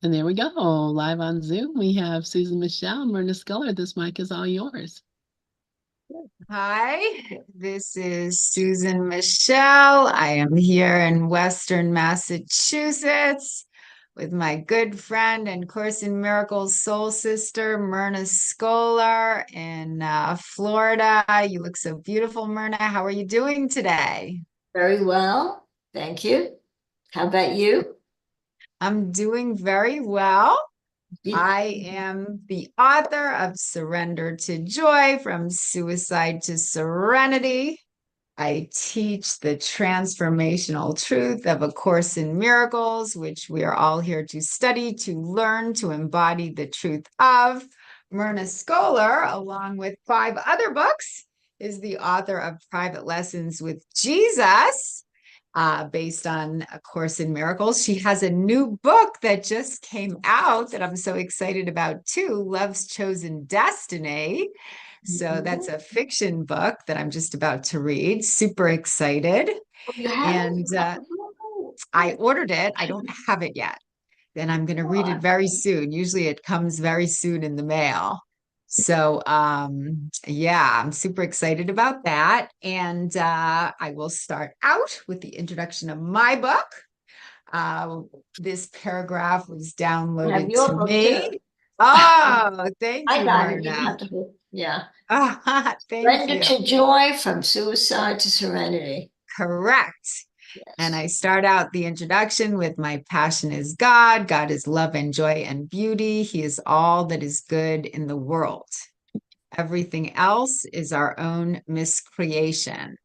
And there we go. Live on Zoom, we have Susan Michelle, Myrna Sculler. This mic is all yours. Hi, this is Susan Michelle. I am here in Western Massachusetts with my good friend and Course in Miracles soul sister, Myrna Scholar in Florida. You look so beautiful, Myrna. How are you doing today? Very well, thank you. How about you? I'm doing very well. You- I am the author of Surrender to Joy, From Suicide to Serenity. I teach the transformational truth of A Course in Miracles, which we are all here to study, to learn, to embody the truth of. Myrna Scholar, along with 5 other books, is the author of Private Lessons with Jesus, based on A Course in Miracles. She has a new book that just came out that I'm so excited about too, Love's Chosen Destiny. So that's a fiction book that I'm just about to read. Super excited. You have And I it? ordered it. I don't have it yet. Then I'm going to read it very soon. Usually it comes very soon in the mail. So yeah, I'm super excited about that. And I will start out with the introduction of my book. Uh, this paragraph was I have downloaded your to book too. me. Oh, thank I you, got it. You don't Myrna. have to. Yeah. Thank Surrender you. to joy, from suicide to serenity. Correct. And Yes. I start out the introduction with my passion is God. God is love and joy and beauty. He is all that is good in the world. Everything else is our own miscreation.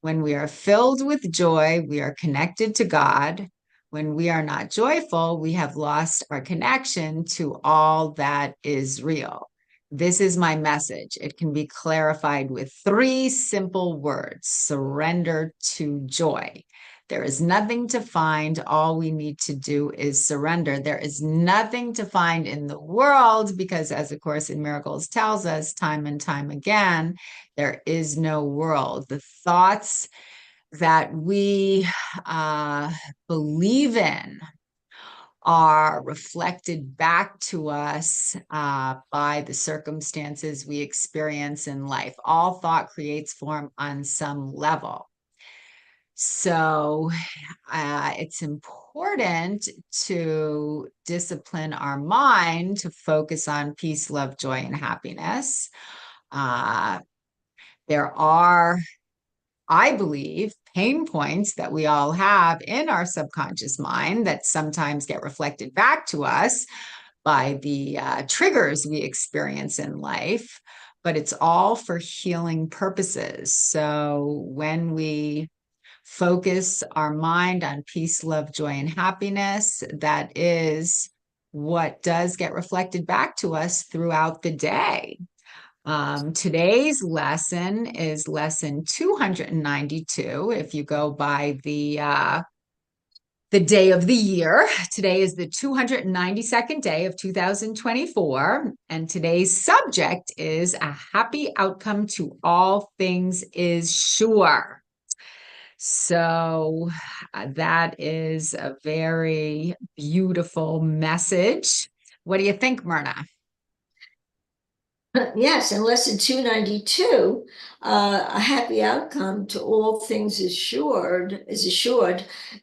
When we are filled with joy, we are connected to God. When we are not joyful, we have lost our connection to all that is real. This is my message. It can be clarified with 3 simple words: surrender to joy. There is nothing to find. All we need to do is surrender. There is nothing to find in the world because, as A Course in Miracles tells us time and time again, there is no world. The thoughts that we believe in are reflected back to us by the circumstances we experience in life. All thought creates form on some level. So it's important to discipline our mind to focus on peace, love, joy, and happiness. Uh, there are, I believe, pain points that we all have in our subconscious mind that sometimes get reflected back to us by the triggers we experience in life, but it's all for healing purposes. So when we focus our mind on peace, love, joy, and happiness, that is what does get reflected back to us throughout the day. Today's lesson is lesson 292. If you go by the day of the year, today is the 292nd day of 2024, and today's subject is a happy outcome to all things is sure. So that is a very beautiful message. What do you think, Myrna? Yes, in lesson 292, a happy outcome to all things assured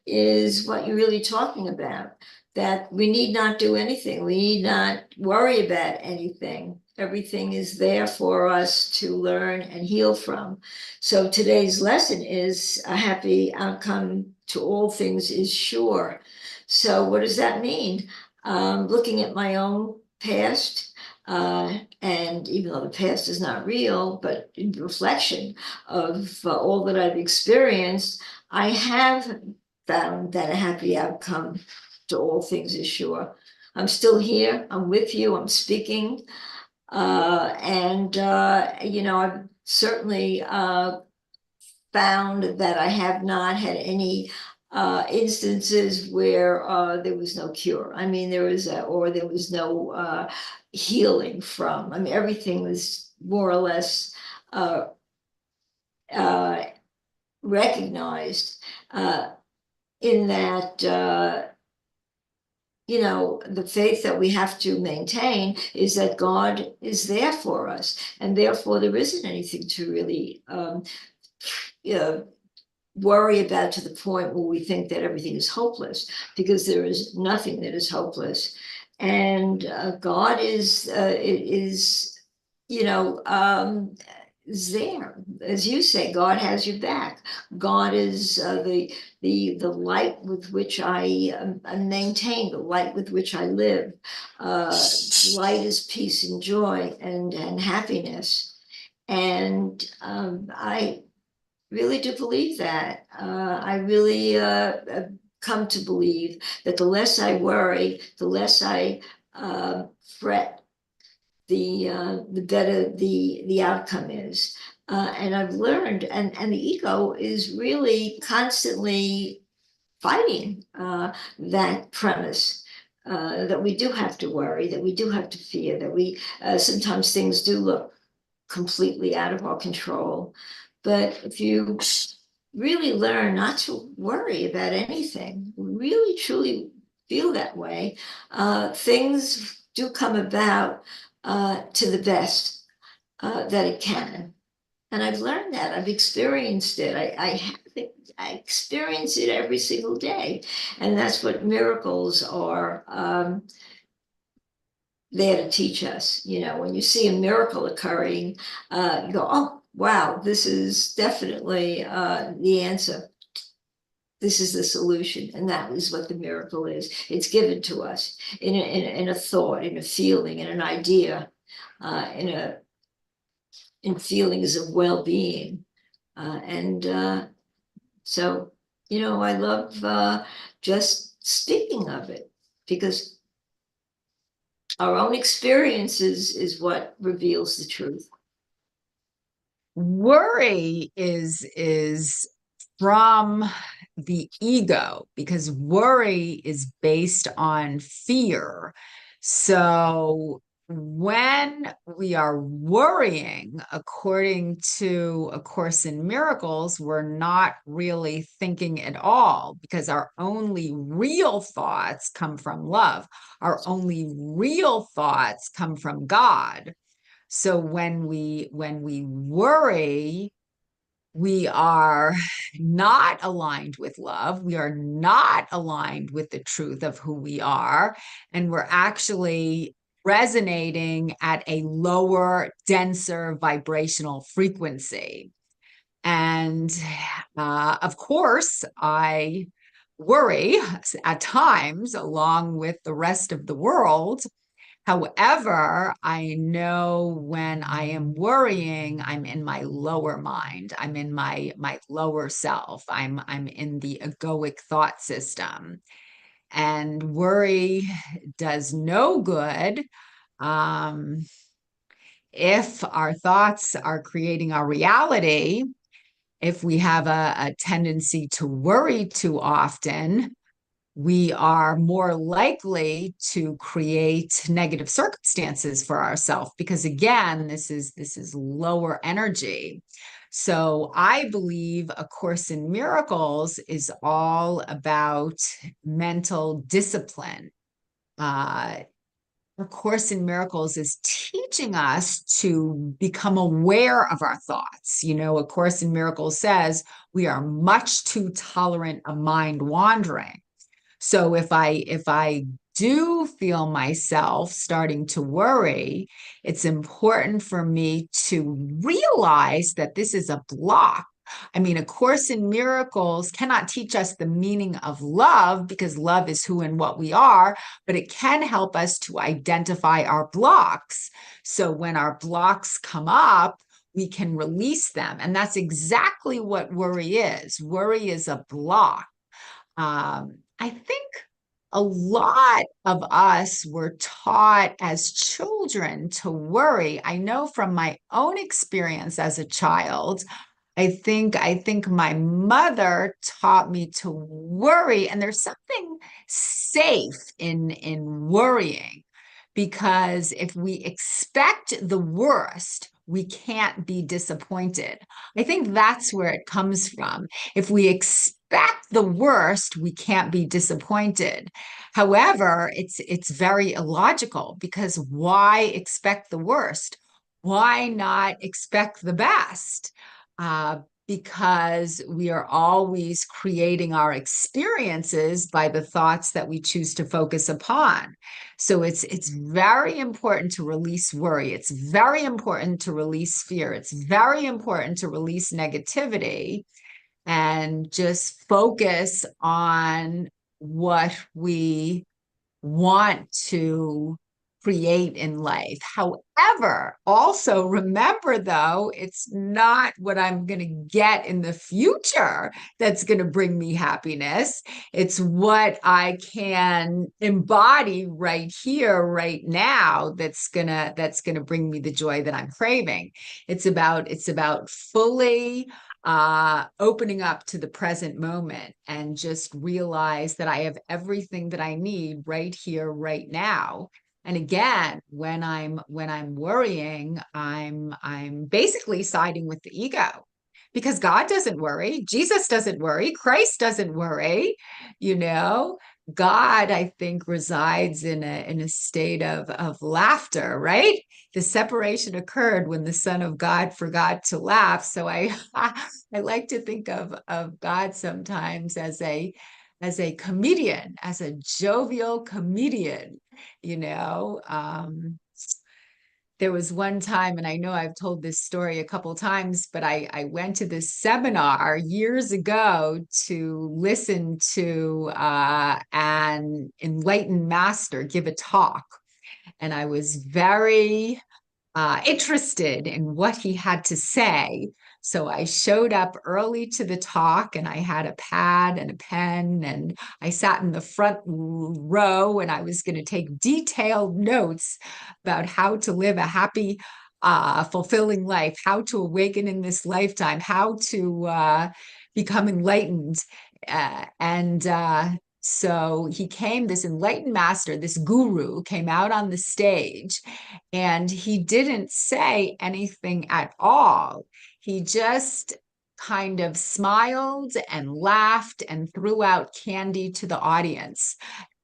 is what you're really talking about. That we need not do anything. We need not worry about anything. Everything is there for us to learn and heal from. So today's lesson is a happy outcome to all things is sure. So what does that mean? Looking at my own past, and even though the past is not real, but in reflection of all that I've experienced, I have found that a happy outcome to all things is sure. I'm still here. I'm with you. I'm speaking. I've certainly found that I have not had any instances where there was no cure. I mean, there was no healing from. I mean, everything was more or less uh, uh, recognized in that you know, the faith that we have to maintain is that God is there for us, and therefore there isn't anything to really you know, worry about to the point where we think that everything is hopeless, because there is nothing that is hopeless. And God is, you know, is there. As you say, God has your back. God is the light with which I maintain, the light with which I live. Light is peace and joy and happiness. And I really do believe that. I really come to believe that the less I worry, the less I fret, the better the outcome is. And I've learned, and the ego is really constantly fighting that premise. That we do have to worry, that we do have to fear, that we sometimes things do look completely out of our control. But if you really learn not to worry about anything, really truly feel that way, things do come about to the best that it can. And I've learned that. I've experienced it. I have it. I experience it every single day. And that's what miracles are there to teach us. You know, when you see a miracle occurring, you go, oh, wow, this is definitely the answer. This is the solution. And that is what the miracle is. It's given to us in a thought, in a feeling, in an idea, in feelings of well-being. And so, you know, I love just speaking of it, because our own experiences is what reveals the truth. Worry is from the ego, because worry is based on fear. So when we are worrying, according to A Course in Miracles, we're not really thinking at all, because our only real thoughts come from love. Our only real thoughts come from God. So when we worry, we are not aligned with love. We are not aligned with the truth of who we are. And we're actually resonating at a lower, denser vibrational frequency. And of course, I worry at times along with the rest of the world. However, I know when I am worrying, I'm in my lower mind. I'm in my lower self. I'm in the egoic thought system. And worry does no good. If our thoughts are creating our reality, if we have a tendency to worry too often, we are more likely to create negative circumstances for ourselves, because again, this is lower energy. So I believe A Course in Miracles is all about mental discipline. A Course in Miracles is teaching us to become aware of our thoughts. You know, A Course in Miracles says we are much too tolerant of mind wandering. So if I do feel myself starting to worry, it's important for me to realize that this is a block. I mean, A Course in Miracles cannot teach us the meaning of love, because love is who and what we are, but it can help us to identify our blocks. So when our blocks come up, we can release them. And that's exactly what worry is. Worry is a block. I think a lot of us were taught as children to worry. I know from my own experience as a child, I think my mother taught me to worry, and there's something safe in worrying, because if we expect the worst, we can't be disappointed. I think that's where it comes from. If we expect the worst, we can't be disappointed. However, it's very illogical, because why expect the worst? Why not expect the best? Because we are always creating our experiences by the thoughts that we choose to focus upon. So it's very important to release worry. It's very important to release fear. It's very important to release negativity and just focus on what we want to create in life. However, also remember, though, it's not what I'm going to get in the future that's going to bring me happiness. It's what I can embody right here, right now, that's going to bring me the joy that I'm craving. It's about fully opening up to the present moment and just realize that I have everything that I need right here, right now. And again, when I'm worrying, I'm basically siding with the ego, because God doesn't worry, Jesus doesn't worry, Christ doesn't worry, you know. God, I think, resides in a state of laughter, right? The separation occurred when the Son of God forgot to laugh. So I I like to think of God sometimes as a comedian, as a jovial comedian, you know. There was one time, and I know I've told this story a couple times, but I went to this seminar years ago to listen to an enlightened master give a talk. And I was very interested in what he had to say. So I showed up early to the talk, and I had a pad and a pen, and I sat in the front row, and I was going to take detailed notes about how to live a happy, fulfilling life, how to awaken in this lifetime, how to become enlightened. So he came, this enlightened master, this guru came out on the stage, and he didn't say anything at all. He just kind of smiled and laughed and threw out candy to the audience.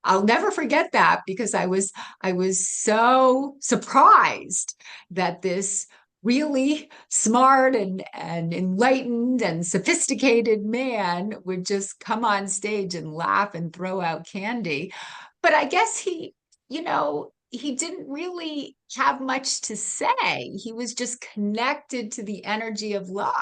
I'll never forget that, because I was so surprised that this really smart and enlightened and sophisticated man would just come on stage and laugh and throw out candy. But I guess he, he didn't really have much to say. He was just connected to the energy of love.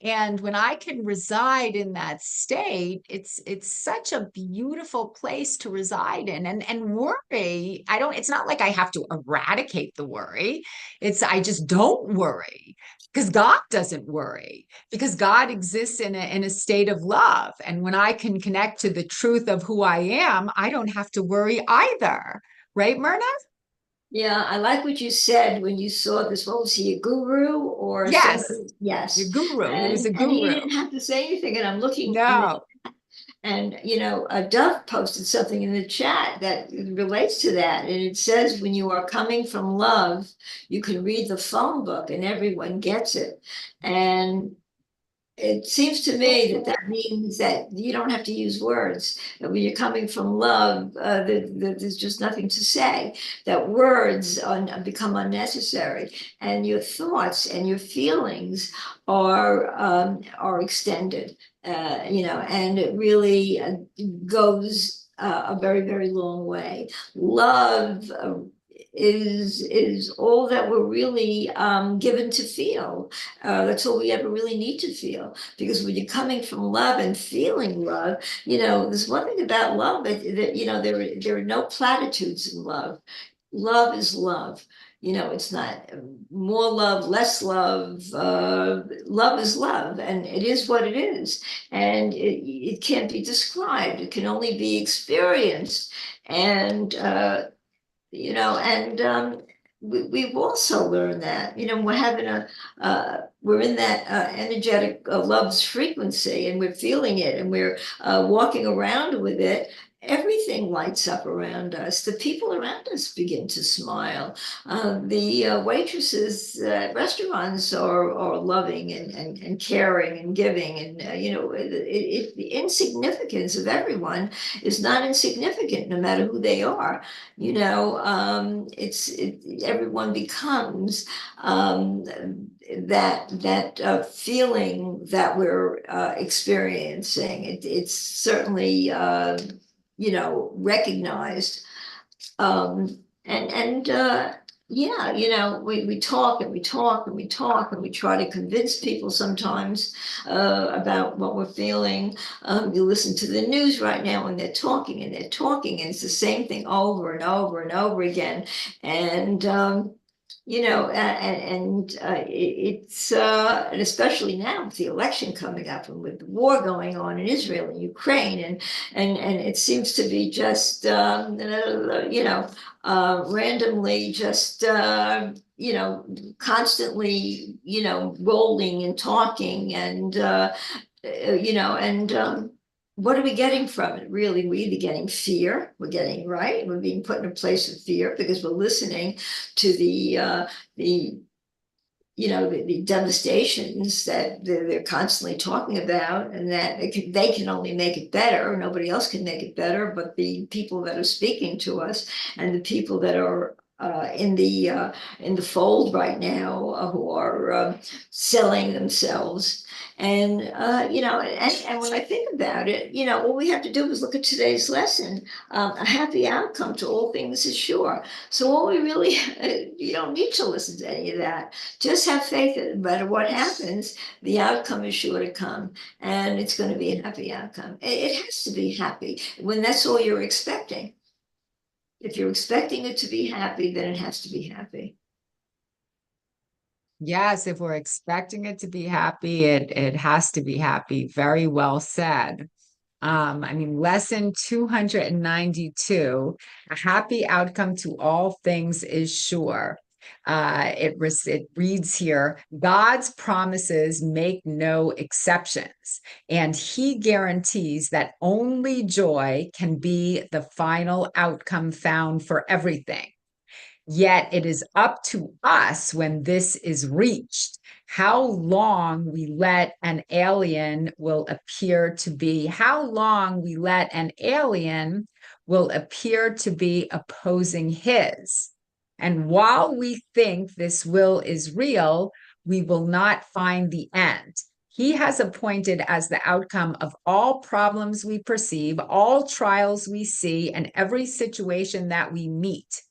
And when I can reside in that state, it's such a beautiful place to reside in. And worry, it's not like I have to eradicate the worry. I just don't worry, because God doesn't worry, because God exists in a state of love. And when I can connect to the truth of who I am, I don't have to worry either. Right, Myrna? Yeah, I like what you said when you saw this. What was he, a guru or Yes, somebody? Yes. your guru. He was a And he guru. didn't have to say anything. And I'm looking in the, No. and Dove posted something in the chat that relates to that. And it says, when you are coming from love, you can read the phone book and everyone gets it. And it seems to me that means that you don't have to use words. And when you're coming from love, there's just nothing to say. That words become unnecessary, and your thoughts and your feelings are extended. And it really goes a very, very long way. Love is all that we're really given to feel. That's all we ever really need to feel. Because when you're coming from love and feeling love, there's one thing about love that there are no platitudes in love. Love is love. It's not more love, less love. Love is love, and it is what it is. And it can't be described. It can only be experienced. And we've also learned that, we're in that energetic love's frequency, and we're feeling it, and we're walking around with it. everything lights up around us. The people around us begin to smile. The waitresses at restaurants are loving and caring and giving. And, the insignificance of everyone is not insignificant, no matter who they are. Everyone becomes that feeling that we're experiencing. It's certainly recognized. Yeah, we talk and we talk and we talk and we try to convince people sometimes about what we're feeling. You listen to the news right now and they're talking and they're talking, and it's the same thing over and over and over again. And and especially now with the election coming up and with the war going on in Israel and Ukraine, and it seems to be just randomly just constantly rolling and talking, and what are we getting from it? Really, we're either getting fear, we're being put in a place of fear because we're listening to the devastations that they're constantly talking about, and that they can only make it better. Nobody else can make it better, but the people that are speaking to us and the people that are in the fold right now, who are selling themselves. And and when I think about it, all we have to do is look at today's lesson. A happy outcome to all things is sure. So all we really, you don't need to listen to any of that. Just have faith that no matter what happens, the outcome is sure to come, and it's going to be a happy outcome. It has to be happy when that's all you're expecting. If you're expecting it to be happy, then it has to be happy. Yes, if we're expecting it to be happy, it has to be happy. Very well said. Lesson 292, a happy outcome to all things is sure. It reads here, God's promises make no exceptions, and he guarantees that only joy can be the final outcome found for everything. Yet it is up to us when this is reached, how long we let an alien will appear to be opposing his. And while we think this will is real, we will not find the end. He has appointed as the outcome of all problems we perceive, all trials we see, and every situation that we meet.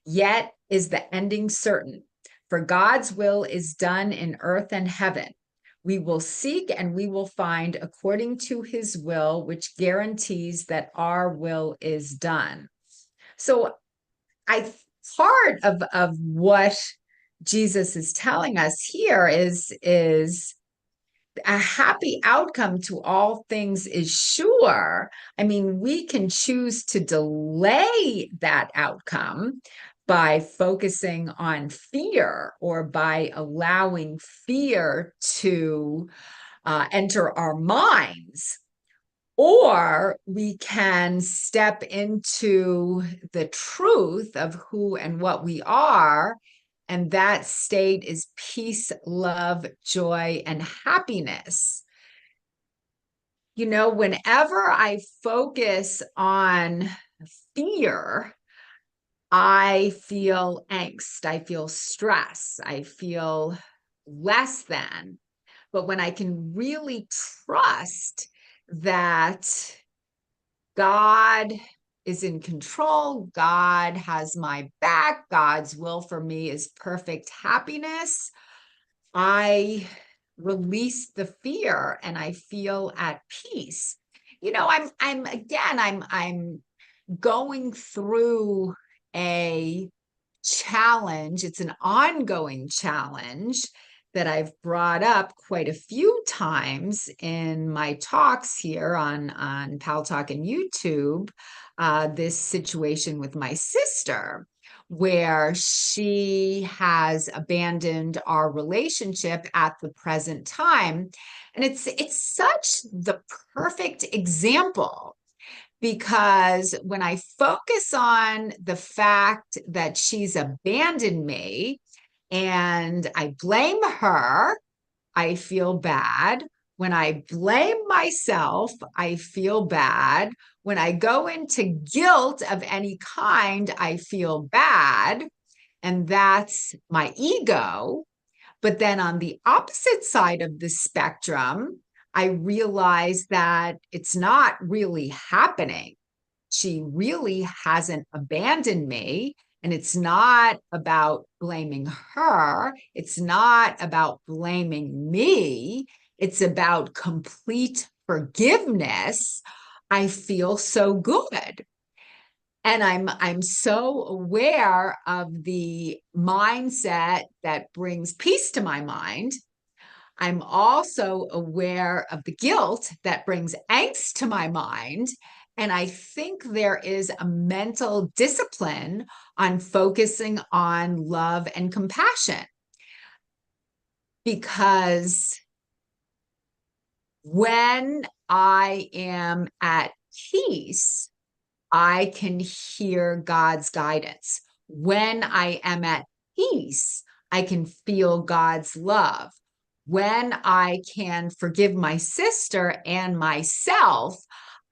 Yet is the ending certain, for God's will is done in earth and heaven. We will seek and we will find according to his will, which guarantees that our will is done. So part of what Jesus is telling us here is a happy outcome to all things is sure. We can choose to delay that outcome by focusing on fear, or by allowing fear to enter our minds. Or we can step into the truth of who and what we are, and that state is peace, love, joy, and happiness. Whenever I focus on fear, I feel angst, I feel stress, I feel less than. But when I can really trust that God is in control, God has my back, God's will for me is perfect happiness, I release the fear and I feel at peace. I'm going through a challenge. It's an ongoing challenge that I've brought up quite a few times in my talks here on Pal Talk and YouTube, this situation with my sister, where she has abandoned our relationship at the present time. And it's such the perfect example, because when I focus on the fact that she's abandoned me and I blame her, I feel bad. When I blame myself, I feel bad. When I go into guilt of any kind, I feel bad. And that's my ego. But then on the opposite side of the spectrum, I realize that it's not really happening. She really hasn't abandoned me. And it's not about blaming her. It's not about blaming me. It's about complete forgiveness. I feel so good. And I'm so aware of the mindset that brings peace to my mind. I'm also aware of the guilt that brings angst to my mind. And I think there is a mental discipline on focusing on love and compassion. Because when I am at peace, I can hear God's guidance. When I am at peace, I can feel God's love. When I can forgive my sister and myself,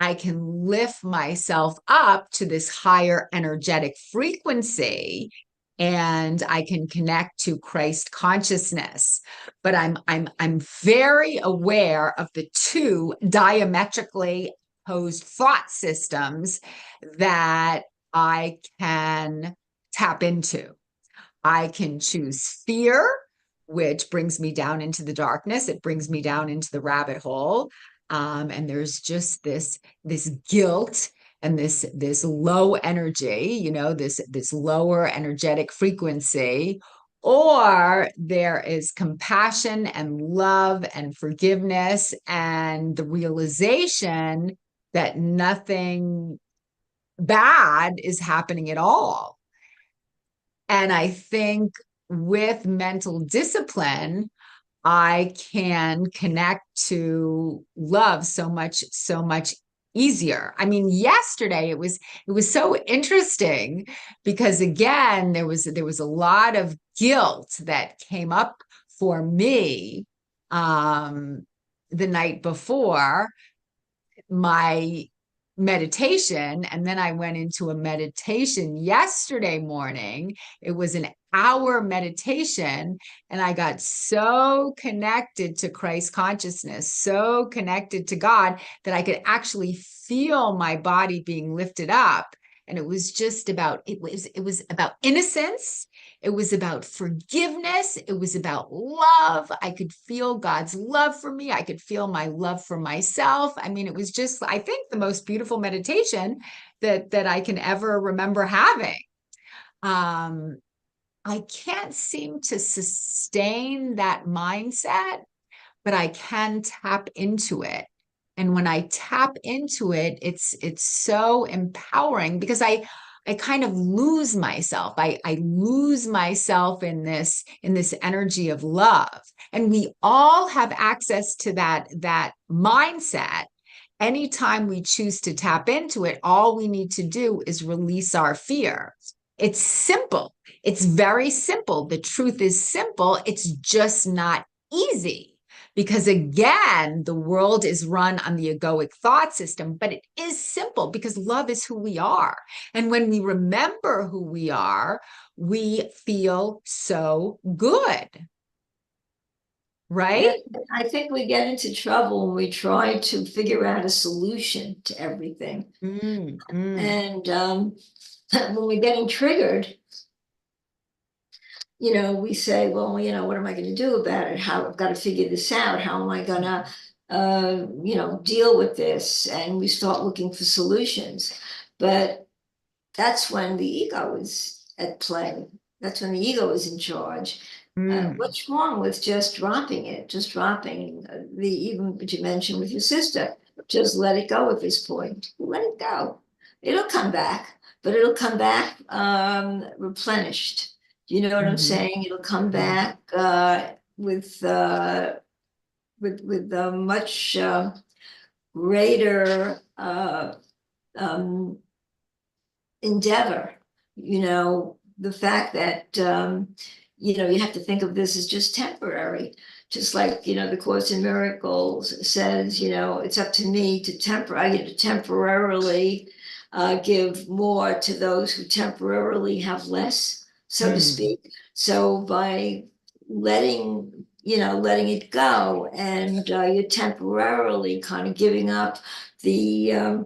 I can lift myself up to this higher energetic frequency and I can connect to Christ consciousness. But I'm very aware of the two diametrically opposed thought systems that I can tap into. I can choose fear, which brings me down into the darkness. It brings me down into the rabbit hole. And there's just this guilt and this low energy, this lower energetic frequency. Or there is compassion and love and forgiveness and the realization that nothing bad is happening at all. And I think with mental discipline, I can connect to love so much easier. I mean, yesterday it was so interesting because again, there was a lot of guilt that came up for me the night before my meditation. And then I went into a meditation yesterday morning. It was an hour meditation. And I got so connected to Christ consciousness, so connected to God that I could actually feel my body being lifted up. And it was just about, it was about innocence. It was about forgiveness. It was about love. I could feel God's love for me. I could feel my love for myself. I mean, it was just, I think, the most beautiful meditation that I can ever remember having. I can't seem to sustain that mindset, but I can tap into it. And when I tap into it, it's so empowering because I kind of lose myself. I lose myself in this energy of love. And we all have access to that mindset. Anytime we choose to tap into it, all we need to do is release our fear. It's simple. It's very simple. The truth is simple. It's just not easy. Because again, the world is run on the egoic thought system, but it is simple because love is who we are. And when we remember who we are, we feel so good. Right? Yeah, I think we get into trouble when we try to figure out a solution to everything. And when we're getting triggered, we say, well, what am I going to do about it? How I've got to figure this out. How am I going to, deal with this? And we start looking for solutions. But that's when the ego is at play. That's when the ego is in charge. What's wrong with just dropping it? Just dropping even what you mentioned with your sister. Just let it go at this point. Let it go. It'll come back, but it'll come back replenished. You know what I'm saying? It'll come back with much greater endeavor. The fact that, you have to think of this as just temporary. Just like, the Course in Miracles says, it's up to me to temporarily give more to those who temporarily have less, so to speak. So by letting it go, and you're temporarily kind of giving up the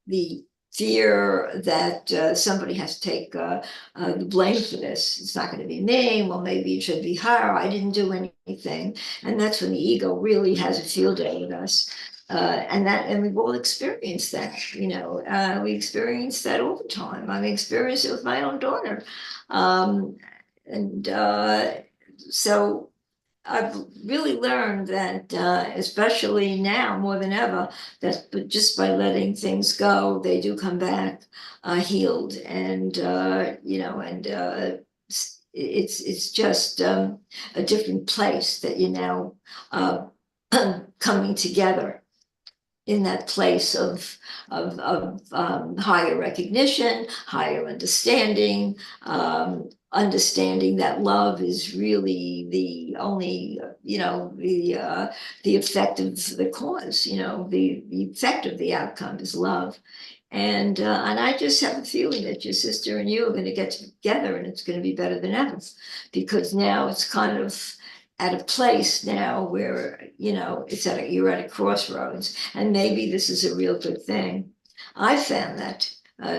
the fear that somebody has to take the blame for this. It's not going to be me. Well, maybe it should be her. I didn't do anything. And that's when the ego really has a field day with us. And we've all experienced that, we experience that all the time. I've experienced it with my own daughter. And so I've really learned that, especially now more than ever, that just by letting things go, they do come back healed, and it's just a different place that you're now coming together in that place of higher recognition, higher understanding, understanding that love is really the only, the effect of the cause, the effect of the outcome is love. And I just have a feeling that your sister and you are going to get together, and it's going to be better than ever, because now it's kind of at a place now where, you're at a crossroads, and maybe this is a real good thing. I found that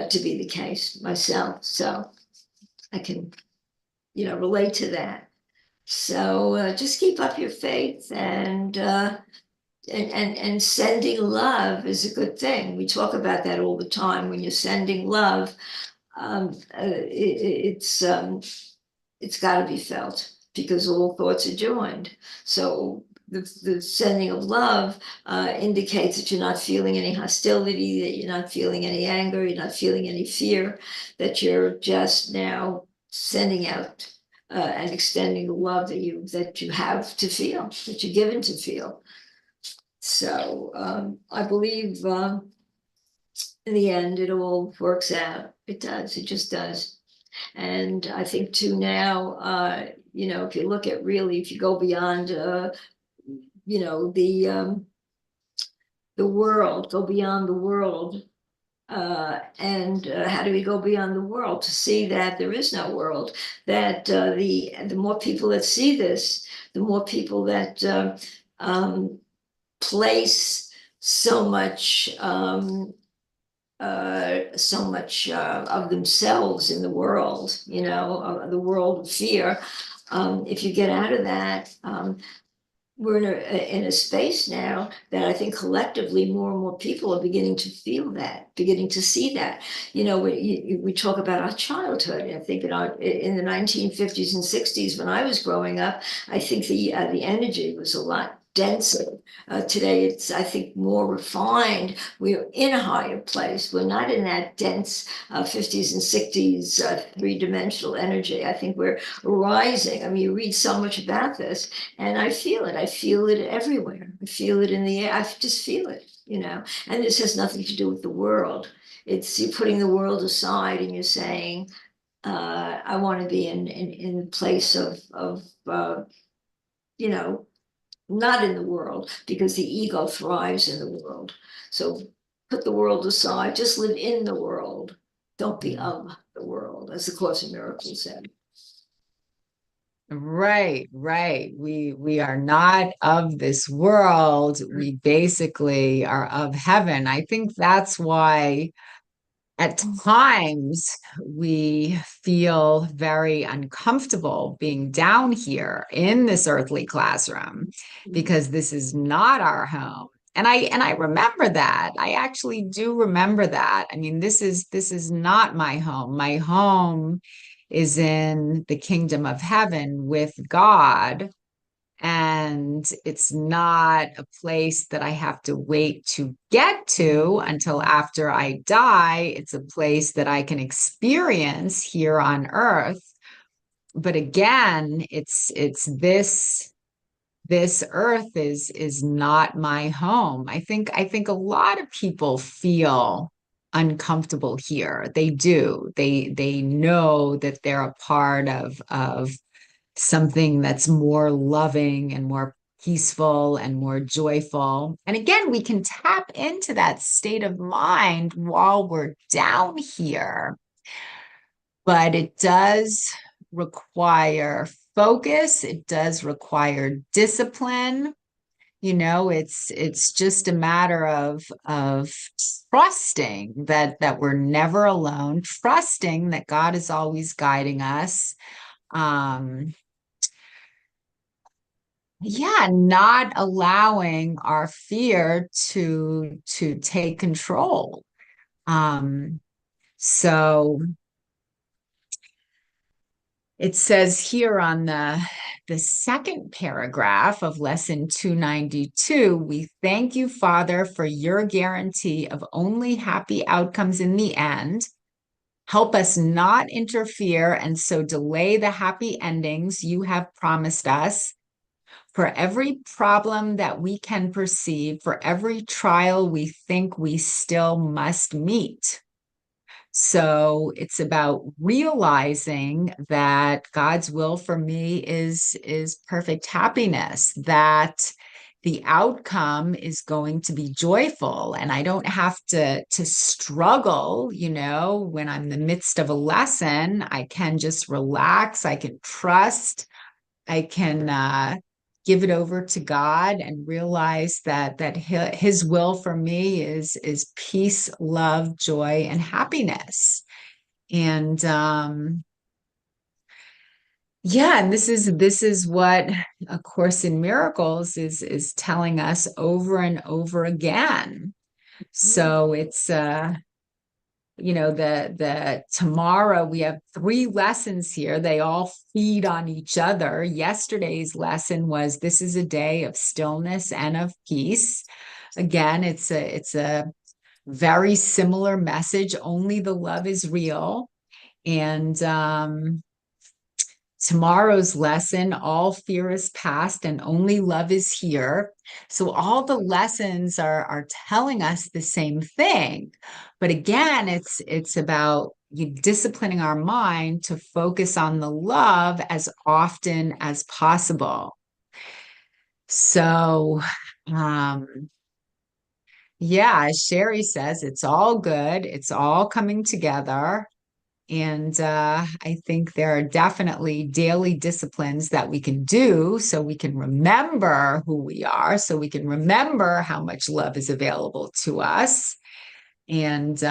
to be the case myself, so I can, relate to that. So just keep up your faith, and sending love is a good thing. We talk about that all the time. When you're sending love, it's got to be felt, because all thoughts are joined. So the sending of love indicates that you're not feeling any hostility, that you're not feeling any anger, you're not feeling any fear, that you're just now sending out and extending the love that you have to feel, that you're given to feel. So I believe in the end it all works out. It does. It just does. And I think too now, if you look at really, if you go beyond, the world, go beyond the world. And how do we go beyond the world? To see that there is no world, that the more people that see this, the more people that place so much of themselves in the world, the world of fear. If you get out of that, we're in a space now that I think collectively more and more people are beginning to feel that, beginning to see that. We talk about our childhood. I think in the 1950s and 60s, when I was growing up, I think the energy was a lot denser. Today, it's, I think, more refined. We're in a higher place. We're not in that dense 50s and 60s three-dimensional energy. I think we're rising. I mean, you read so much about this, and I feel it. I feel it everywhere. I feel it in the air. I just feel it, and this has nothing to do with the world. It's you're putting the world aside, and you're saying, I want to be in the place of not in the world, because the ego thrives in the world. So put the world aside, just live in the world. Don't be of the world, as the Course in Miracles said. Right. We are not of this world. We basically are of heaven. I think that's why at times we feel very uncomfortable being down here in this earthly classroom, because this is not our home. And I remember that. I actually do remember that. I mean, this is not my home. My home is in the kingdom of heaven with God. And it's not a place that I have to wait to get to until after I die. It's a place that I can experience here on earth. But again, it's this this earth is not my home. I think a lot of people feel uncomfortable here. They do. They know that they're a part of something that's more loving and more peaceful and more joyful. And again, we can tap into that state of mind while we're down here. But it does require focus. It does require discipline. You know, it's just a matter of trusting that we're never alone, trusting that God is always guiding us. Yeah, not allowing our fear to take control. So it says here on the second paragraph of lesson 292, we thank you, Father, for your guarantee of only happy outcomes in the end. Help us not interfere and so delay the happy endings you have promised us. For every problem that we can perceive, for every trial we think we still must meet. So it's about realizing that God's will for me is perfect happiness, that the outcome is going to be joyful, and I don't have to struggle, you know, when I'm in the midst of a lesson. I can just relax, I can trust, I can give it over to God and realize that his will for me is peace, love, joy, and happiness. And yeah, and this is what A Course in Miracles is telling us over and over again. So it's you know, the tomorrow we have 3 lessons here. They all feed on each other. Yesterday's lesson was, this is a day of stillness and of peace. Again, it's a very similar message. Only the love is real. And tomorrow's lesson, all fear is past and only love is here. So all the lessons are telling us the same thing. But again, it's about disciplining our mind to focus on the love as often as possible. So, yeah, as Sherry says, it's all good. It's all coming together. And I think there are definitely daily disciplines that we can do so we can remember who we are, so we can remember how much love is available to us. And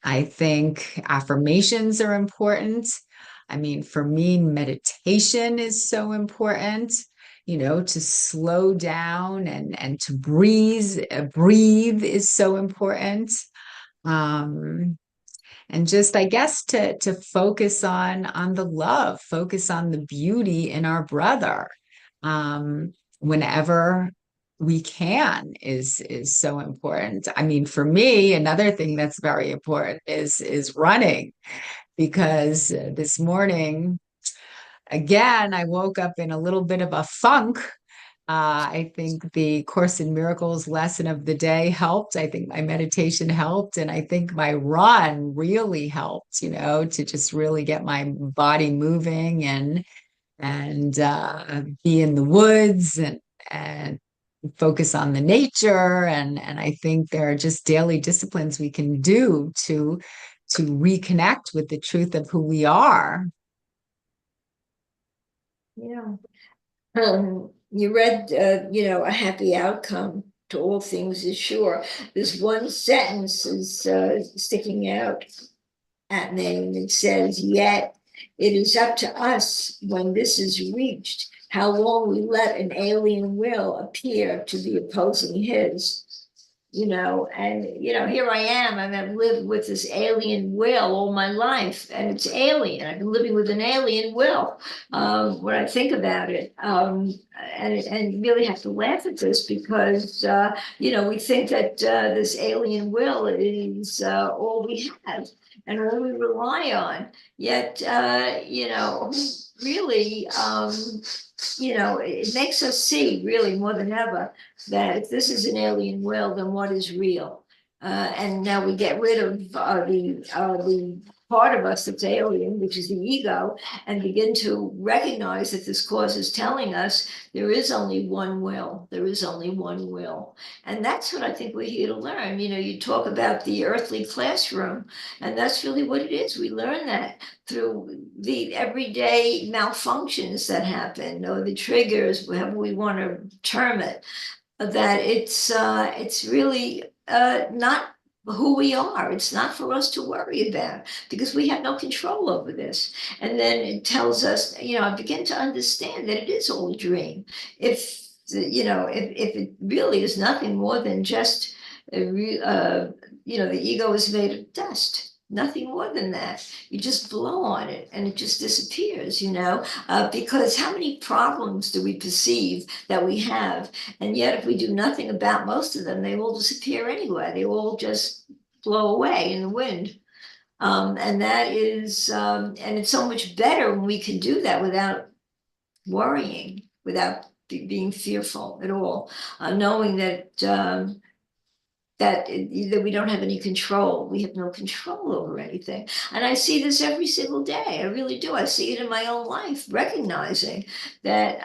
I think affirmations are important. I mean, for me, meditation is so important, you know, to slow down and to breathe is so important. And just, I guess, to focus on the love, focus on the beauty in our brother, whenever we can is so important. I mean, for me, another thing that's very important is running, because this morning, again, I woke up in a little bit of a funk. I think the Course in Miracles lesson of the day helped. I think my meditation helped. And I think my run really helped, you know, to just really get my body moving and be in the woods and focus on the nature. And I think there are just daily disciplines we can do to reconnect with the truth of who we are. Yeah. You read, you know, a happy outcome to all things is sure. This one sentence is sticking out at me, and it says, yet it is up to us when this is reached, how long we let an alien will appear to be opposing his. You know, and you know, here I am. I've lived with this alien will all my life, and it's alien. I've been living with an alien will. When I think about it, and really have to laugh at this because, we think that this alien will is all we have and all we rely on. Yet, really, it makes us see really more than ever that if this is an alien will, then what is real? And now we get rid of the part of us that's alien, which is the ego, and begin to recognize that this course is telling us there is only one will. There is only one will. And that's what I think we're here to learn. You talk about the earthly classroom, and that's really what it is. We learn that through the everyday malfunctions that happen, or the triggers, whatever we want to term it, that it's really not who we are. It's not for us to worry about because we have no control over this. And then it tells us, I begin to understand that it is all a dream. If it really is nothing more than just the ego is made of dust. Nothing more than that. You just blow on it and it just disappears, because how many problems do we perceive that we have? And yet if we do nothing about most of them, they will disappear anyway. They all just blow away in the wind. And that is, and it's so much better when we can do that without worrying, without being fearful at all, knowing that we don't have any control. We have no control over anything. And I see this every single day. I really do. I see it in my own life, recognizing that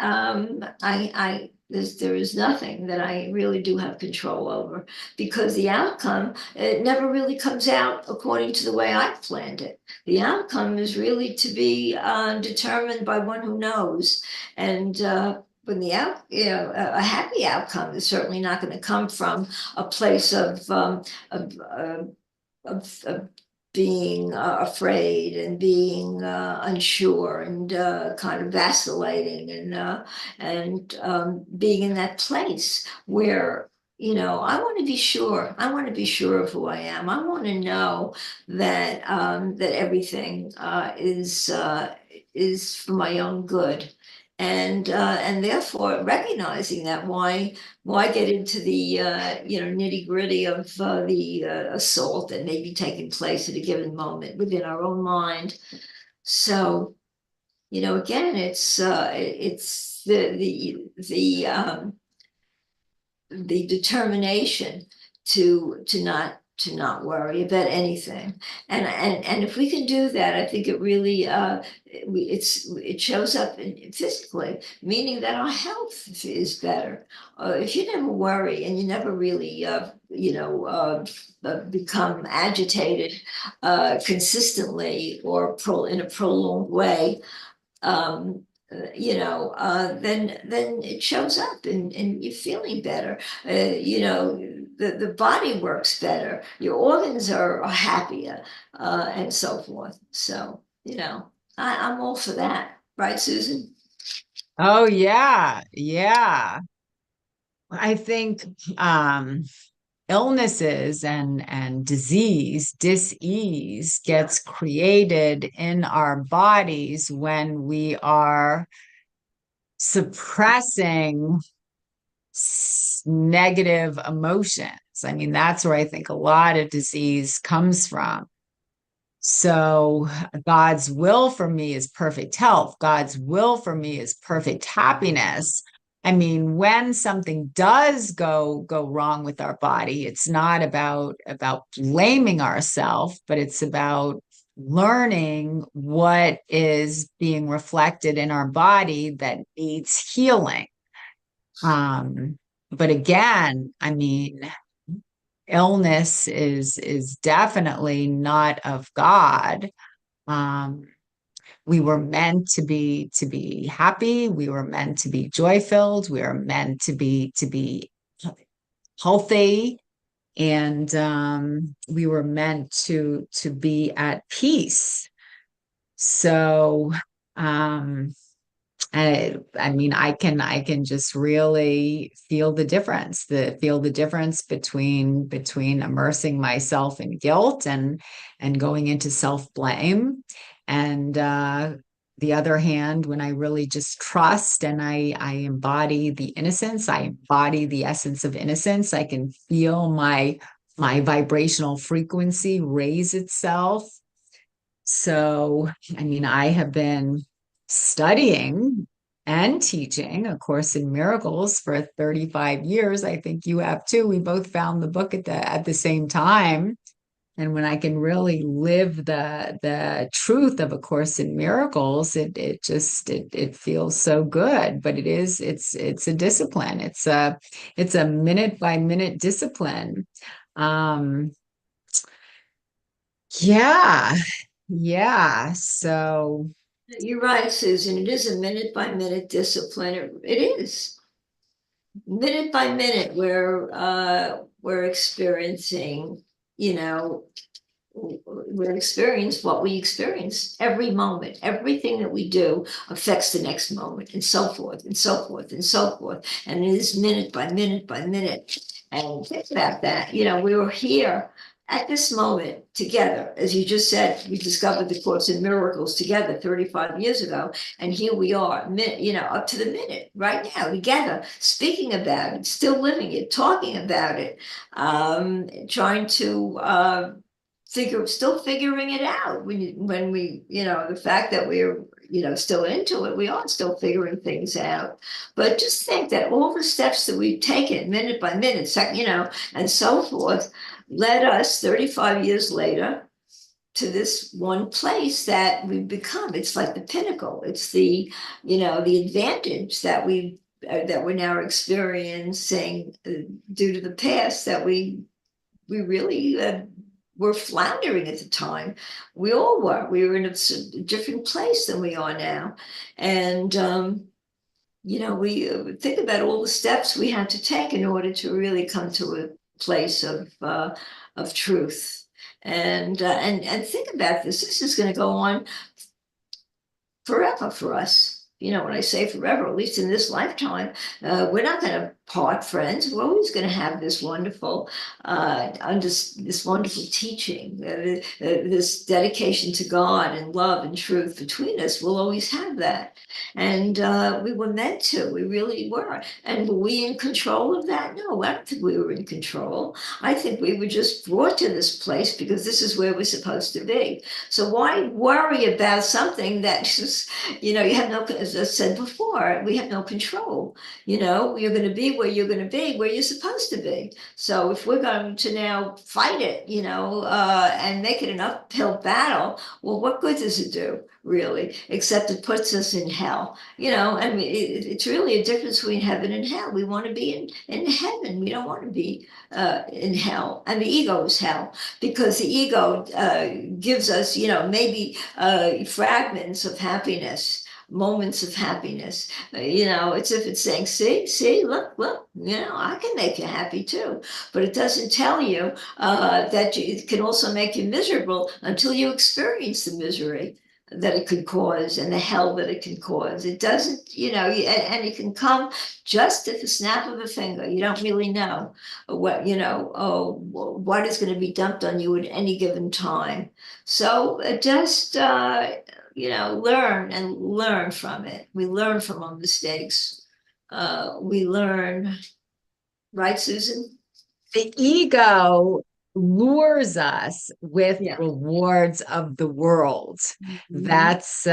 there is nothing that I really do have control over, because the outcome, it never really comes out according to the way I planned it. The outcome is really to be determined by one who knows. And when a happy outcome is certainly not going to come from a place of being afraid and being unsure and kind of vacillating and being in that place where I want to be sure. I want to be sure of who I am. I want to know that that everything is for my own good. And therefore recognizing that, why get into the nitty gritty of the assault that may be taking place at a given moment within our own mind. So again, it's the determination to not worry about anything, and if we can do that, I think it really it shows up physically, meaning that our health is better. If you never worry and you never really become agitated consistently or in a prolonged way, then it shows up and you're feeling better. The body works better, your organs are happier, and so forth. So, I'm all for that. Right, Susan? Oh, yeah. Yeah. I think illnesses and dis-ease gets created in our bodies when we are suppressing negative emotions. I mean, that's where I think a lot of disease comes from. So God's will for me is perfect health. God's will for me is perfect happiness. I mean, when something does go wrong with our body, it's not about blaming ourselves, but it's about learning what is being reflected in our body that needs healing. But again, I mean, illness is definitely not of God. We were meant to be happy. We were meant to be joy-filled. We were meant to be healthy, and we were meant to be at peace. So I mean, I can just really feel the difference between immersing myself in guilt and going into self-blame, and the other hand, when I really just trust and I embody the innocence, I embody the essence of innocence, I can feel my vibrational frequency raise itself. So, I mean, I have been studying and teaching A Course in Miracles for 35 years. I think you have too. We both found the book at the same time. And when I can really live the truth of A Course in Miracles, it feels so good. But it's a discipline. It's a minute by minute discipline. Um, yeah, yeah. So You're right, Susan. It is a minute by minute discipline. It is minute by minute. We're experiencing, you know, we're experience what we experience every moment. Everything that we do affects the next moment, and so forth, and so forth, and so forth. And it is minute by minute by minute. And think about that. We were here at this moment together. As you just said, we discovered the Course in Miracles together 35 years ago. And here we are, up to the minute right now together, speaking about it, still living it, talking about it, trying to still figuring it out. When we, the fact that we're, still into it, we are still figuring things out. But just think that all the steps that we've taken minute by minute, second, and so forth, led us 35 years later to this one place that we've become. It's like the pinnacle. It's the advantage that we're now experiencing due to the past that we really were floundering at the time. We all were. We were in a different place than we are now. And, we think about all the steps we had to take in order to really come to a place of truth. And think about this. This is going to go on forever for us. When I say forever, at least in this lifetime, we're not going to part friends. We're always going to have this wonderful, this wonderful teaching, this dedication to God and love and truth between us. We'll always have that, and we were meant to. We really were. And were we in control of that? No, I don't think we were in control. I think we were just brought to this place because this is where we're supposed to be. So why worry about something that just, you have no, as I said before, we have no control. You're going to be where you're going to be, where you're supposed to be. So if we're going to now fight it, and make it an uphill battle, well, what good does it do, really? Except it puts us in hell. I mean, it's really a difference between heaven and hell. We want to be in heaven. We don't want to be in hell. And the ego is hell, because the ego gives us, maybe fragments of happiness, moments of happiness. It's if it's saying, see, look, I can make you happy too. But it doesn't tell you that it can also make you miserable until you experience the misery that it could cause and the hell that it can cause. It doesn't, and it can come just at the snap of a finger. You don't really know what is going to be dumped on you at any given time. So just learn from it. We learn from our mistakes. We learn, right, Susan? the ego lures us with Yeah. rewards of the world. Mhm. That's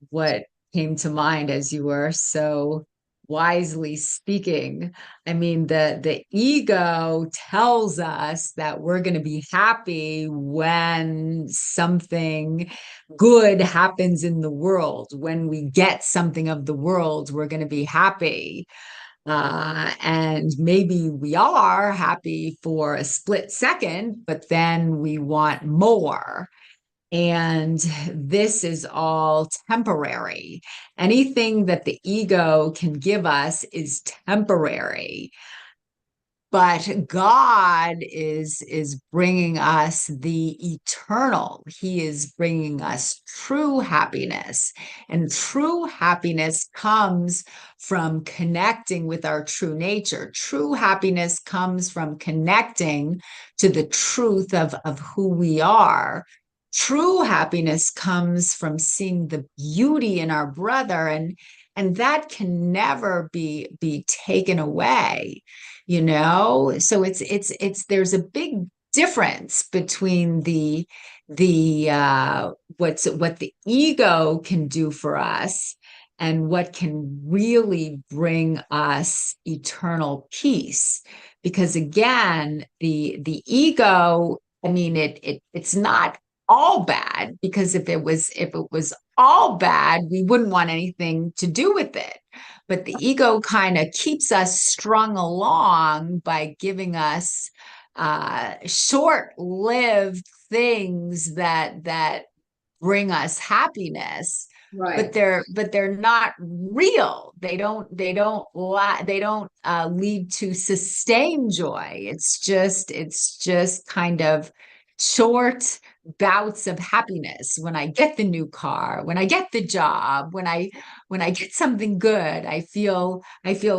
what came to mind as you were so wisely speaking. I mean, the ego tells us that we're going to be happy when something good happens in the world. When we get something of the world, we're going to be happy. And maybe we are happy for a split second, but then we want more. And this is all temporary. Anything that the ego can give us is temporary. But God is bringing us the eternal. He is bringing us true happiness. And true happiness comes from connecting with our true nature. True happiness comes from connecting to the truth of who we are. true happiness comes from seeing the beauty in our brother, and that can never be taken away, you know. So it's there's a big difference between the what the ego can do for us and what can really bring us eternal peace. Because again, the ego, I mean, it's not all bad, because if it was all bad, we wouldn't want anything to do with it. But the ego kind of keeps us strung along by giving us short-lived things that bring us happiness, but Right. they're not real. They don't lead to sustained joy. It's just kind of short bouts of happiness. When I get the new car, when I get the job, when I get something good, I feel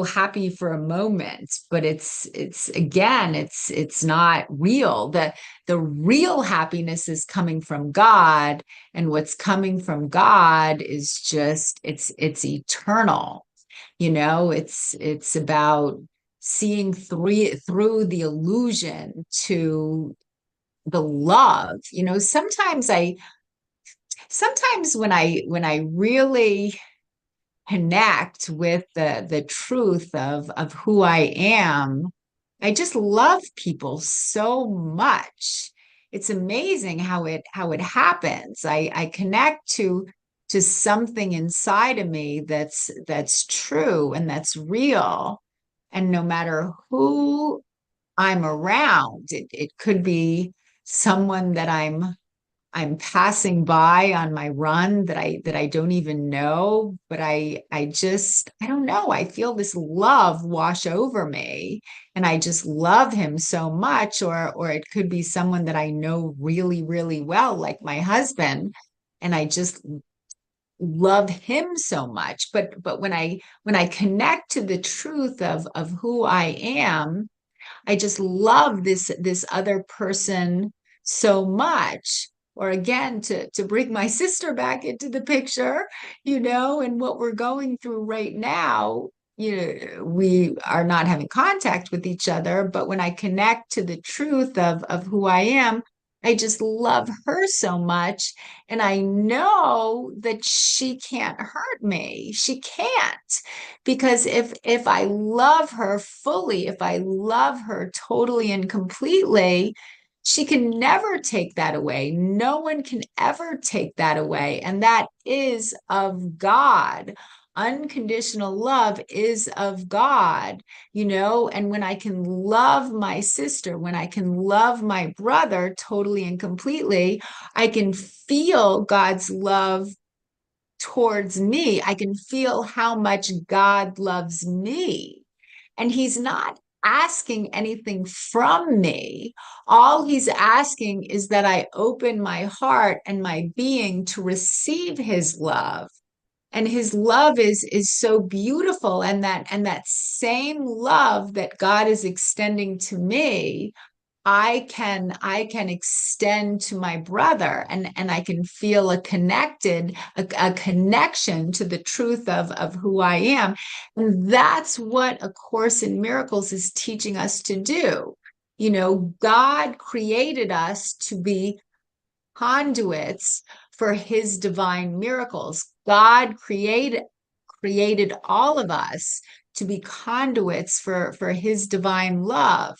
happy for a moment, but it's again, it's not real. The real happiness is coming from God, and what's coming from God is just it's eternal. You know, it's about seeing through the illusion to the love. You know, sometimes when I really connect with the truth of who I am, I just love people so much. It's amazing how it happens. I connect to something inside of me that's true and that's real. And no matter who I'm around, it could be someone that I'm passing by on my run that I don't even know, but I don't know, I feel this love wash over me, and I just love him so much. Or it could be someone that I know really, really well, like my husband, and I just love him so much. But when I connect to the truth of who I am, I just love this other person so much. Or again, to bring my sister back into the picture, you know, and what we're going through right now, you know, we are not having contact with each other, but when I connect to the truth of who I am, I just love her so much. And I know that she can't hurt me. She can't, because if I love her fully, if I love her totally and completely, she can never take that away. No one can ever take that away, and that is of God. Unconditional love is of God, you know. And when I can love my sister, when I can love my brother totally and completely, I can feel God's love towards me. I can feel how much God loves me. And he's not asking anything from me. All he's asking is that I open my heart and my being to receive his love. And his love is so beautiful, and that same love that God is extending to me, I can extend to my brother, and I can feel a connection to the truth of who I am. And that's what A Course in Miracles is teaching us to do. You know, God created us to be conduits for his divine miracles. God created all of us to be conduits for his divine love.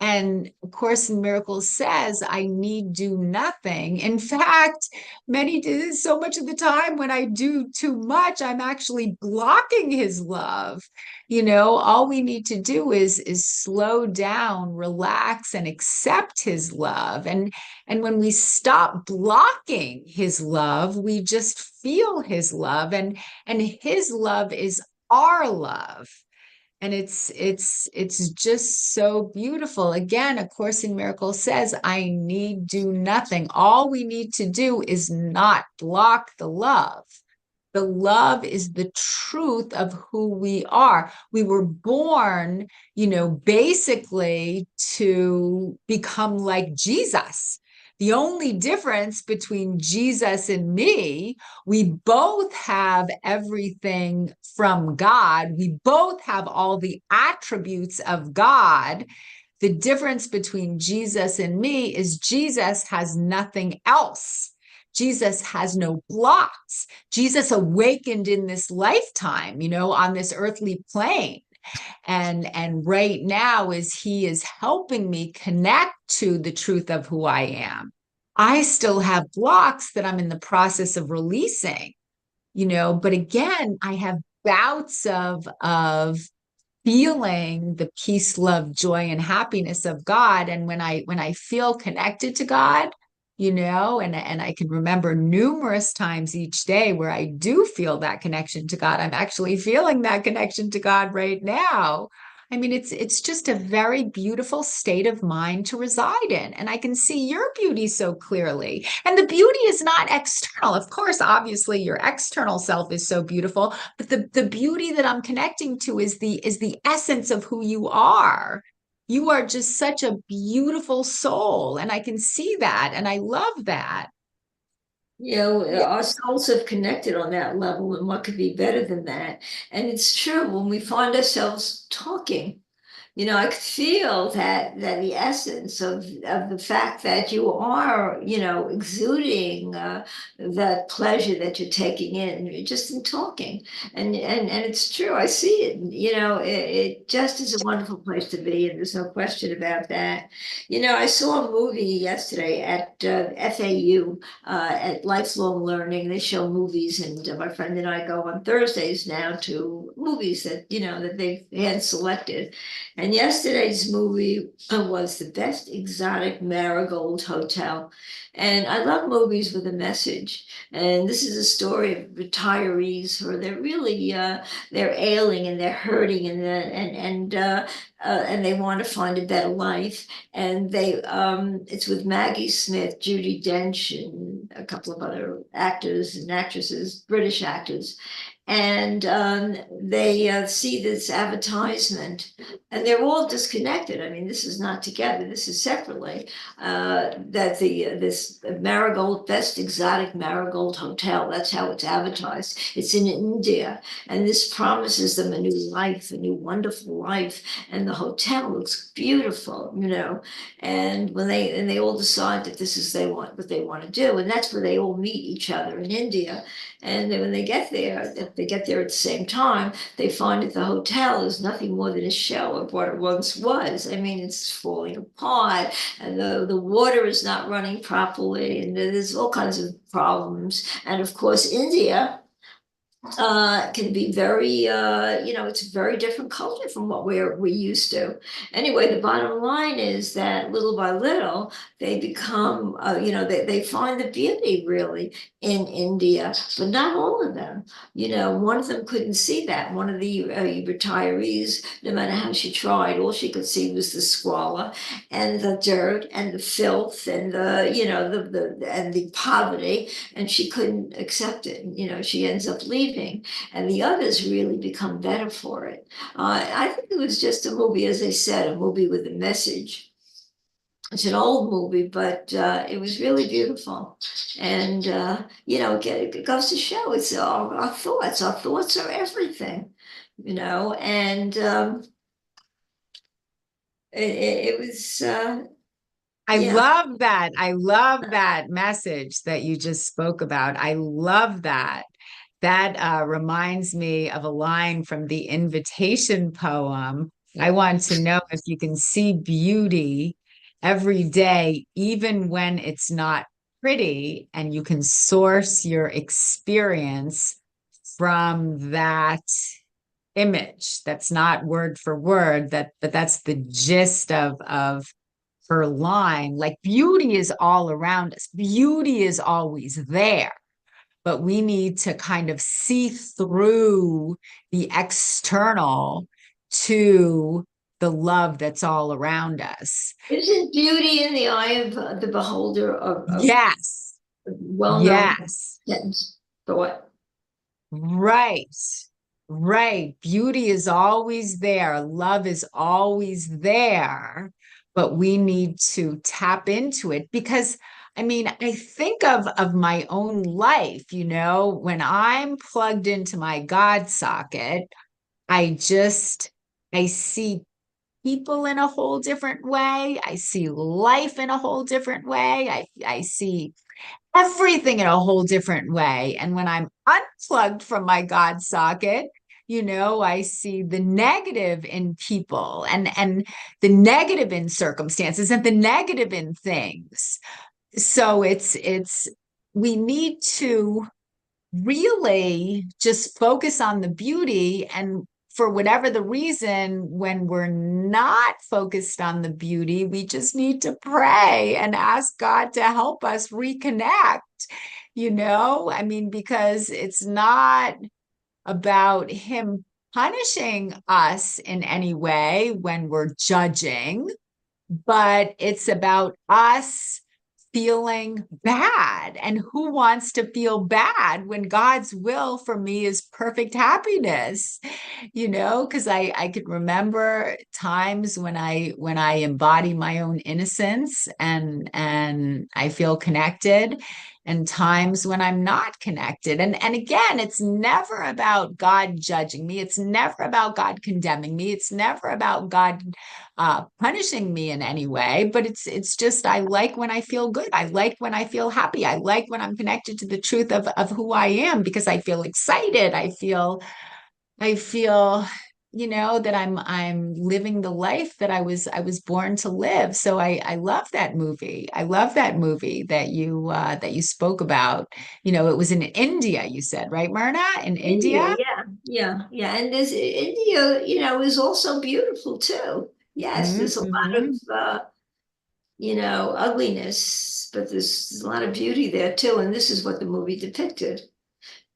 And A Course in Miracles says, I need do nothing. In fact, so much of the time when I do too much, I'm actually blocking his love. You know, all we need to do is slow down, relax, and accept his love. And when we stop blocking his love, we just feel his love, and his love is our love. And it's just so beautiful. Again, A Course in Miracles says, I need do nothing. All we need to do is not block the love. The love is the truth of who we are. We were born, you know, basically to become like Jesus, The only difference between Jesus and me, we both have everything from God. We both have all the attributes of God. The difference between Jesus and me is Jesus has nothing else. Jesus has no blocks. Jesus awakened in this lifetime, on this earthly plane. And right now, as he is helping me connect to the truth of who I am, I still have blocks that I'm in the process of releasing, but again, I have bouts of feeling the peace, love, joy, and happiness of God. And when I feel connected to God, and I can remember numerous times each day where I do feel that connection to God. I'm actually feeling that connection to God right now. I mean, it's just a very beautiful state of mind to reside in. And I can see your beauty so clearly. And the beauty is not external. Of course, obviously, your external self is so beautiful, but the beauty that I'm connecting to is the essence of who you are. You are just such a beautiful soul, and I can see that, and I love that. Our souls have connected on that level, and what could be better than that? And it's true when we find ourselves talking. I could feel that the essence of the fact that you are, exuding that pleasure that you're taking in just in talking, and it's true. I see it. It just is a wonderful place to be, and there's no question about that. I saw a movie yesterday at FAU at Lifelong Learning. They show movies, and my friend and I go on Thursdays now to movies that that they had selected. And yesterday's movie was The Best Exotic Marigold Hotel. And I love movies with a message. And this is a story of retirees who are they're really they're ailing and they're hurting and they want to find a better life. And it's with Maggie Smith, Judi Dench, and a couple of other actors and actresses, British actors. And they see this advertisement, and they're all disconnected. I mean, this is not together. This is separately. That this Marigold, Best Exotic Marigold Hotel. That's how it's advertised. It's in India, and this promises them a new life, a new wonderful life. And the hotel looks beautiful, And when they all decide that this is what they want to do, and that's where they all meet each other in India. And then when they get there, if they get there at the same time, they find that the hotel is nothing more than a shell of what it once was. I mean, it's falling apart, and the water is not running properly, and there's all kinds of problems. And of course, India can be very, it's a very different culture from what we're used to. Anyway, the bottom line is that little by little, they become, they find the beauty really in India, but not all of them. One of them couldn't see that. One of the retirees, no matter how she tried, all she could see was the squalor and the dirt and the filth and and the poverty, and she couldn't accept it. She ends up leaving, and the others really become better for it. I think it was just a movie, as I said, a movie with a message. It's an old movie, but it was really beautiful. And, it goes to show it's our thoughts. Our thoughts are everything, and it was, I yeah. love that. I love that message that you just spoke about. I love that. That reminds me of a line from the invitation poem. I want to know if you can see beauty every day, even when it's not pretty, and you can source your experience from that image. That's not word for word, but that's the gist of her line. Like, beauty is all around us. Beauty is always there, but we need to kind of see through the external to the love that's all around us. Isn't beauty in the eye of the beholder of Yes. well-known Yes. sentence thought? Right. Right. Beauty is always there. Love is always there, but we need to tap into it because I mean, I think of my own life, you know, when I'm plugged into my God socket, I see people in a whole different way. I see life in a whole different way. I see everything in a whole different way. And when I'm unplugged from my God socket, you know, I see the negative in people and the negative in circumstances and the negative in things. So it's we need to really just focus on the beauty. And for whatever the reason, when we're not focused on the beauty, we just need to pray and ask God to help us reconnect, you know? I mean, because it's not about Him punishing us in any way when we're judging, but it's about us feeling bad. And who wants to feel bad when God's will for me is perfect happiness? You know, because I could remember times when I embody my own innocence and I feel connected, and times when I'm not connected. And again, it's never about God judging me. It's never about God condemning me. It's never about God punishing me in any way, but it's just I like when I feel good. I like when I feel happy. I like when I'm connected to the truth of who I am, because I feel excited. I feel, you know, that I'm living the life that I was born to live. So I love that movie. I love that movie that you spoke about. You know, it was in India, you said, right, Myrna? In India? Yeah. And there's India, you know, is also beautiful too. Yes, there's a lot of Mm-hmm. you know, ugliness, but there's a lot of beauty there too. And this is what the movie depicted.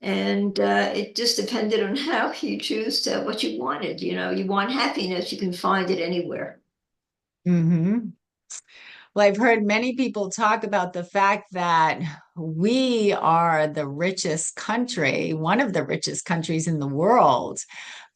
And it just depended on how you choose to what you wanted. You know, you want happiness, you can find it anywhere. Mm-hmm. Well, I've heard many people talk about the fact that we are the richest country, one of the richest countries in the world.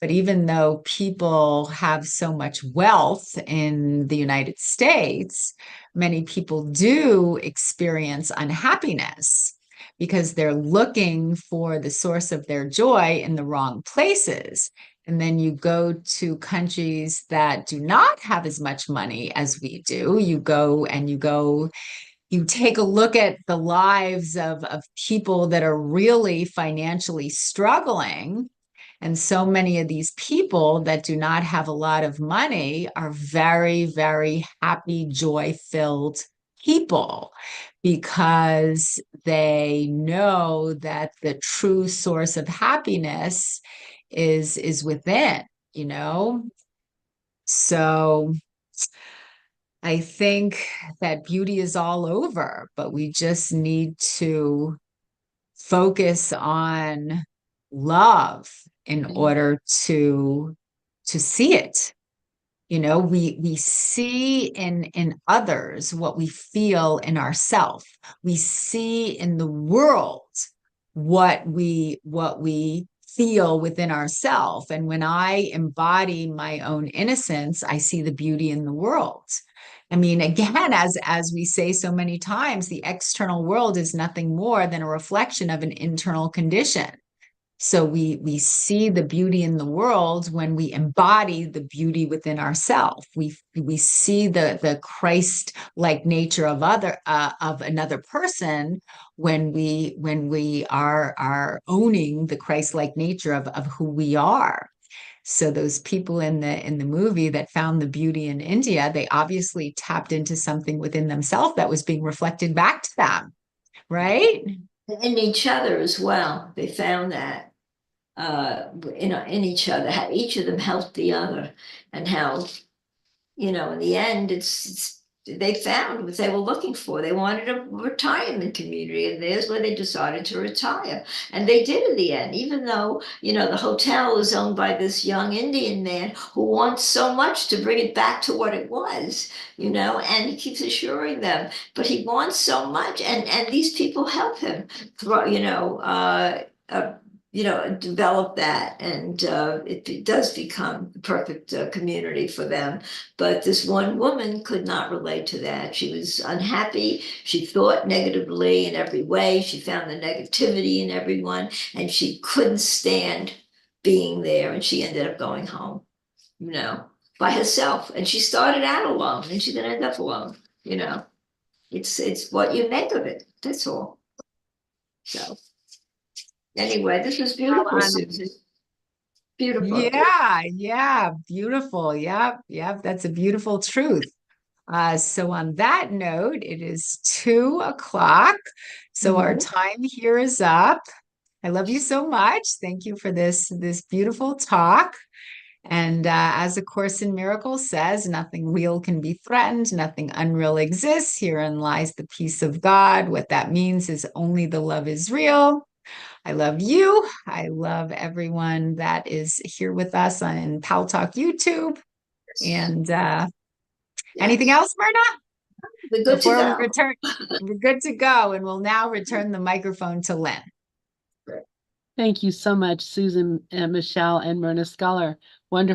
But even though people have so much wealth in the United States, many people do experience unhappiness because they're looking for the source of their joy in the wrong places. And then you go to countries that do not have as much money as we do. You take a look at the lives of people that are really financially struggling. And so many of these people that do not have a lot of money are very, very happy, joy-filled people, because they know that the true source of happiness is within, you know? So I think that beauty is all over, but we just need to focus on love in order to see it. You know, we see in others what we feel in ourselves. We see in the world what we feel within ourselves. And when I embody my own innocence, I see the beauty in the world. I mean, again, as we say so many times, the external world is nothing more than a reflection of an internal condition. So we see the beauty in the world when we embody the beauty within ourselves. We see the Christ-like nature of another person when we are owning the Christ-like nature of who we are. So those people in the movie that found the beauty in India, they obviously tapped into something within themselves that was being reflected back to them, right? In each other as well. They found that in each other, how each of them helped the other, and how, you know, in the end, it's they found what they were looking for. They wanted a retirement community, and there's where they decided to retire. And they did in the end, even though, you know, the hotel is owned by this young Indian man who wants so much to bring it back to what it was, you know, and he keeps assuring them, but he wants so much, and these people help him through, you know, develop that, and it does become the perfect community for them. But this one woman could not relate to that. She was unhappy. She thought negatively in every way. She found the negativity in everyone, and she couldn't stand being there. And she ended up going home, by herself. And she started out alone, and she's gonna end up alone. It's what you make of it. That's all. So. Anyway, this was beautiful, Susan. Beautiful. Yeah, beautiful. Yep, that's a beautiful truth. So on that note, it is 2:00. So our time here is up. I love you so much. Thank you for this beautiful talk. And as A Course in Miracles says, nothing real can be threatened, nothing unreal exists. Herein lies the peace of God. What that means is only the love is real. I love you. I love everyone that is here with us on Pal Talk YouTube. And anything else, Myrna? We're good Before to we go. return, we're good to go. And we'll now return the microphone to Lynn. Thank you so much, Susan and Michelle and Myrna Scholar. Wonderful.